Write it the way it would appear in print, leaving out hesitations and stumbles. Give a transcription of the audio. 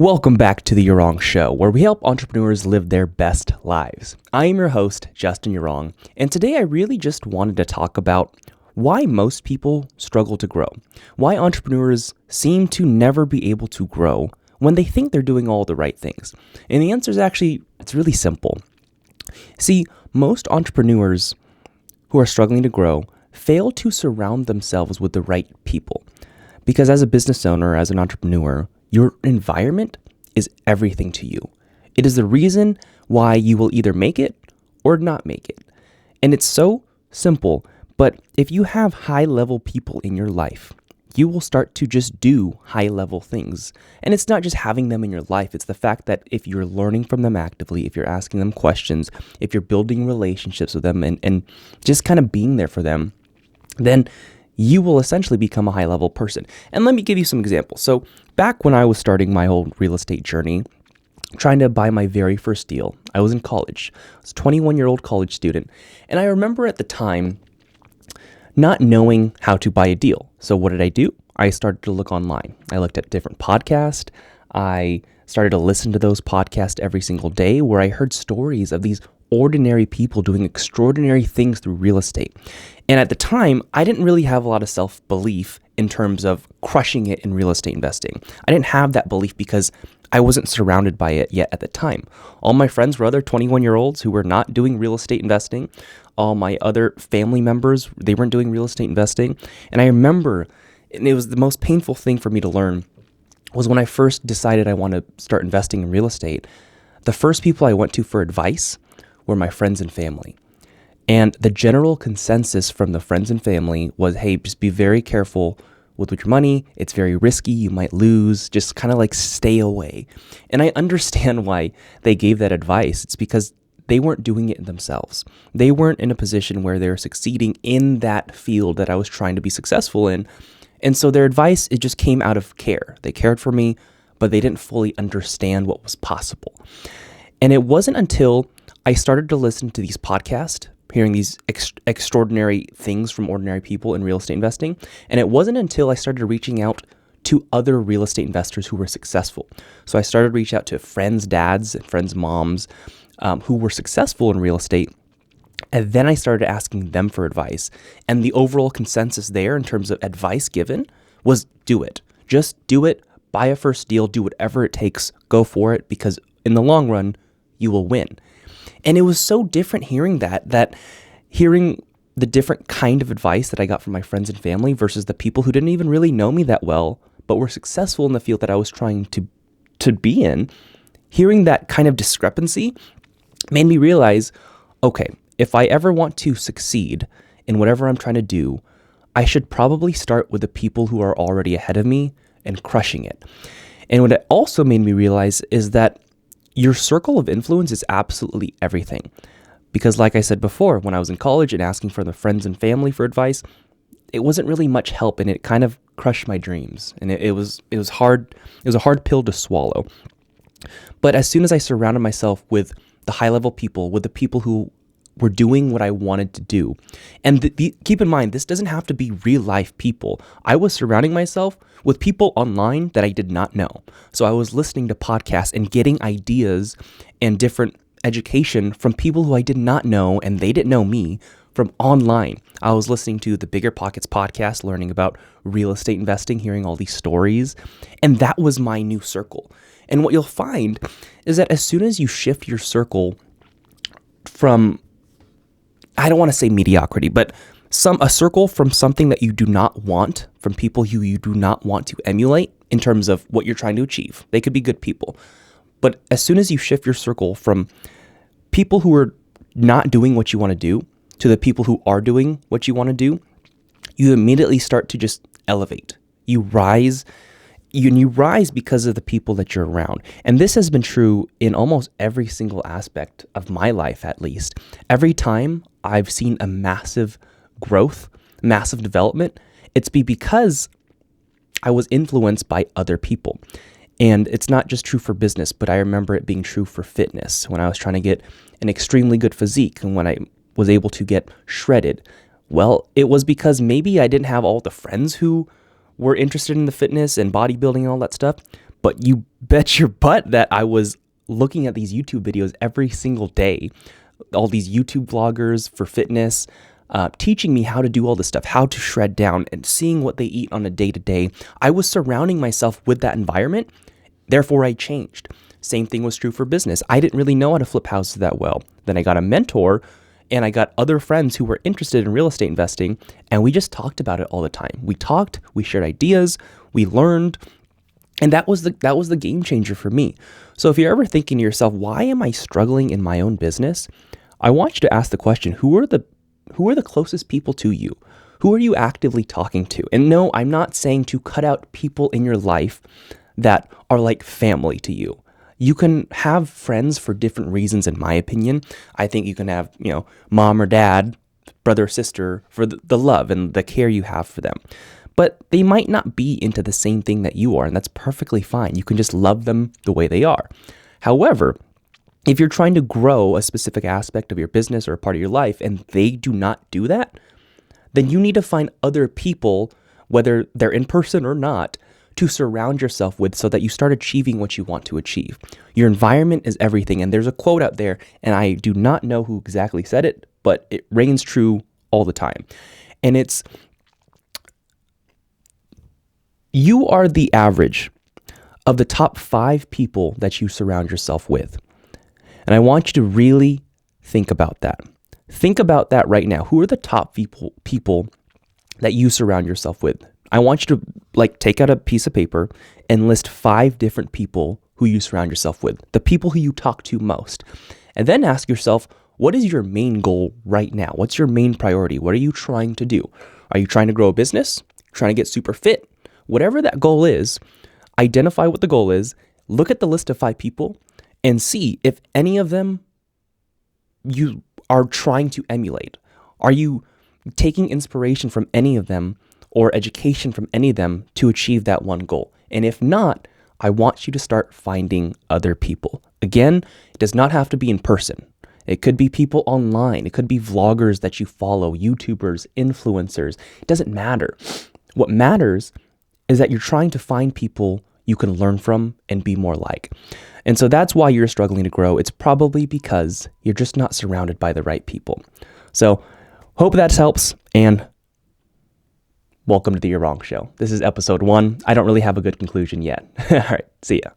Welcome back to the Yurong Show, where we help entrepreneurs live their best lives. I am your host, Justin Yurong, and today I really just wanted to talk about why most people struggle to grow, why entrepreneurs seem to never be able to grow when they think they're doing all the right things. And the answer is it's really simple. See, most entrepreneurs who are struggling to grow fail to surround themselves with the right people. Because as a business owner, as an entrepreneur, your environment is everything to you. It is the reason why you will either make it or not make it. And it's so simple, but if you have high-level people in your life, you will start to just do high-level things. And it's not just having them in your life, it's the fact that if you're learning from them actively, if you're asking them questions, if you're building relationships with them and just kind of being there for them, then you will essentially become a high-level person. And let me give you some examples. So back when I was starting my whole real estate journey, trying to buy my very first deal, I was in college. I was a 21-year-old college student. And I remember at the time not knowing how to buy a deal. So what did I do? I started to look online. I looked at different podcasts. I started to listen to those podcasts every single day where I heard stories of these ordinary people doing extraordinary things through real estate. And at the time, I didn't really have a lot of self-belief in terms of crushing it in real estate investing. I didn't have that belief because I wasn't surrounded by it yet at the time. All my friends were other 21-year-olds who were not doing real estate investing. All my other family members, they weren't doing real estate investing. And I remember, and it was the most painful thing for me to learn, was when I first decided I want to start investing in real estate, the first people I went to for advice were my friends and family. And the general consensus from the friends and family was, hey, just be very careful with your money. It's very risky. You might lose. Just kind of like stay away. And I understand why they gave that advice. It's because they weren't doing it themselves. They weren't in a position where they're succeeding in that field that I was trying to be successful in. And so their advice, it just came out of care. They cared for me, but they didn't fully understand what was possible. And it wasn't until I started to listen to these podcasts, hearing these extraordinary things from ordinary people in real estate investing. And it wasn't until I started reaching out to other real estate investors who were successful. So I started to reach out to friends' dads and friends' moms who were successful in real estate. And then I started asking them for advice. And the overall consensus there in terms of advice given was do it. Just do it. Buy a first deal. Do whatever it takes. Go for it, because in the long run, you will win. And it was so different hearing that hearing the different kind of advice that I got from my friends and family versus the people who didn't even really know me that well, but were successful in the field that I was trying to be in. Hearing that kind of discrepancy made me realize, okay, if I ever want to succeed in whatever I'm trying to do, I should probably start with the people who are already ahead of me and crushing it. And what it also made me realize is that your circle of influence is absolutely everything. Because like I said before, when I was in college and asking for the friends and family for advice, it wasn't really much help, and it kind of crushed my dreams. And it was hard. It was a hard pill to swallow. But as soon as I surrounded myself with the high-level people, with the people who were doing what I wanted to do, and keep in mind, this doesn't have to be real-life people. I was surrounding myself with people online that I did not know. So I was listening to podcasts and getting ideas and different education from people who I did not know, and they didn't know me, from online. I was listening to the Bigger Pockets podcast, learning about real estate investing, hearing all these stories, and that was my new circle. And what you'll find is that as soon as you shift your circle from, I don't want to say mediocrity, but a circle from something that you do not want, from people who you do not want to emulate in terms of what you're trying to achieve. They could be good people. But as soon as you shift your circle from people who are not doing what you want to do to the people who are doing what you want to do, you immediately start to just elevate. You rise. You rise because of the people that you're around. And this has been true in almost every single aspect of my life, at least. Every time I've seen a massive growth, massive development, it's because I was influenced by other people. And it's not just true for business, but I remember it being true for fitness when I was trying to get an extremely good physique and when I was able to get shredded. Well, it was because maybe I didn't have all the friends who were interested in the fitness and bodybuilding and all that stuff, But you bet your butt that I was looking at these YouTube videos every single day, all these YouTube vloggers for fitness, teaching me how to do all this stuff, how to shred down, and seeing what they eat on a day-to-day. I was surrounding myself with that environment, therefore I changed. Same thing was true for business. I didn't really know how to flip houses that well. Then I got a mentor, and I got other friends who were interested in real estate investing, and we just talked about it all the time. We talked, we shared ideas, we learned, and that was the game changer for me. So if you're ever thinking to yourself, why am I struggling in my own business? I want you to ask the question, who are the closest people to you? Who are you actively talking to? And no, I'm not saying to cut out people in your life that are like family to you. You can have friends for different reasons, in my opinion. I think you can have, mom or dad, brother or sister for the love and the care you have for them. But they might not be into the same thing that you are, and that's perfectly fine. You can just love them the way they are. However, if you're trying to grow a specific aspect of your business or a part of your life and they do not do that, then you need to find other people, whether they're in person or not, to surround yourself with so that you start achieving what you want to achieve. Your environment is everything. And there's a quote out there, and I do not know who exactly said it, but it reigns true all the time. And it's, you are the average of the top 5 people that you surround yourself with. And I want you to really think about that. Think about that right now. Who are the top people that you surround yourself with? I want you to take out a piece of paper and list 5 different people who you surround yourself with, the people who you talk to most. And then ask yourself, what is your main goal right now? What's your main priority? What are you trying to do? Are you trying to grow a business? Trying to get super fit? Whatever that goal is, identify what the goal is, look at the list of 5 people, and see if any of them you are trying to emulate. Are you taking inspiration from any of them or education from any of them to achieve that one goal? And if not, I want you to start finding other people. Again, it does not have to be in person. It could be people online. It could be vloggers that you follow, YouTubers, influencers. It doesn't matter. What matters is that you're trying to find people you can learn from and be more like. And so that's why you're struggling to grow. It's probably because you're just not surrounded by the right people. So hope that helps, and welcome to the You're Wrong Show. This is episode 1. I don't really have a good conclusion yet. All right, see ya.